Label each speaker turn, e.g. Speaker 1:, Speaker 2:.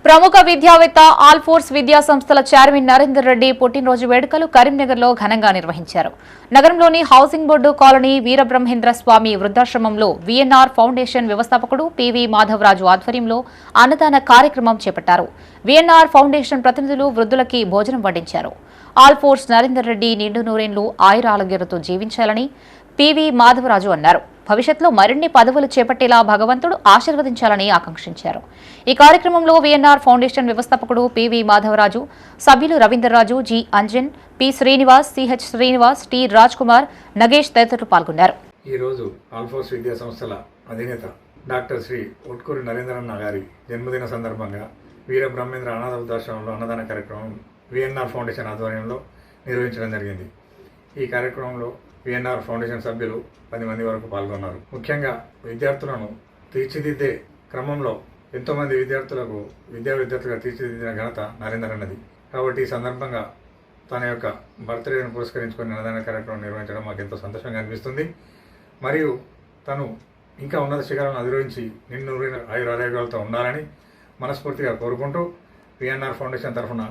Speaker 1: ప్రముఖ విద్యావేత్త all force విద్యా సంస్థల చైర్మన్ నరేందర్ రెడ్డి పుట్టినరోజు వేడుకలు కరీంనగర్లో ఘనంగా నిర్వహించారు. నగరంలోని హౌసింగ్ బోర్డు కాలనీ వీరబ్రహ్మేంద్ర స్వామి వృద్ధాశ్రమంలో వీఎన్ఆర్ ఫౌండేషన్ వ్యవస్థాపకుడు పివి మాధవరాజు ఆధ్వర్యంలో అన్నదాన కార్యక్రమం చేపట్టారు. వీఎన్ఆర్ ఫౌండేషన్ ప్రతినిధులు వృద్ధులకి భోజనం వడ్డించారు. ఆల్ ఫోర్స్ నరేందర్ రెడ్డి నిండు నూరేళ్లు ఆయురారోగ్యాలతో జీవించాలని పివి మాధవరాజు అన్నారు. భవిష్యత్తులో మరిన్ని పదవులు చేపట్టేలా భగవంతుడు ఆశీర్వదించాలని ఆకాంక్షించారు. ఈ కార్యక్రమంలో వీఎన్ఆర్ ఫౌండేషన్ వ్యవస్థాపకుడు పివి మాధవరాజు, సభ్యులు Ravindra Raju, G Anjan, P Srinivas, CH Srinivas, T Raj Kumar, Nagesh తదితరులు పాల్గొన్నారు.
Speaker 2: ఈ రోజు ఆల్ ఫోర్స్ విద్యా సంస్థల అధినేత డాక్టర్ శ్రీ ఉట్కూరి నరేంద్రన్న గారి జన్మదిన సందర్భంగా వీర బ్రహ్మేంద్ర అనాథ వృద్ధాశ్రమంలో అన్నదాన కార్యక్రమం వీఎన్ఆర్ ఫౌండేషన్ ఆధ్వర్యంలో నిర్వహించడం జరిగింది. ఈ కార్యక్రమంలో వీఎన్ఆర్ ఫౌండేషన్ సభ్యులు 10 మంది వరకు పాల్గొన్నారు. ముఖ్యంగా విద్యార్థులను తీర్చిదిద్దే క్రమంలో ఎంతోమంది విద్యార్థులుగా తీర్చిదిద్దిన ఘనత నరేందర్ అన్నది. కాబట్టి ఈ సందర్భంగా తన యొక్క బర్త్డేను పురస్కరించుకుని అన్నదాన కార్యక్రమం నిర్వహించడం మాకు ఎంతో సంతోషంగా అనిపిస్తుంది. మరియు తను ఇంకా ఉన్నత శిఖరాలను అధిరోహించి నిండు ఆయురారోగ్యాలతో ఉండాలని మనస్ఫూర్తిగా కోరుకుంటూ వీఎన్ఆర్ ఫౌండేషన్ తరఫున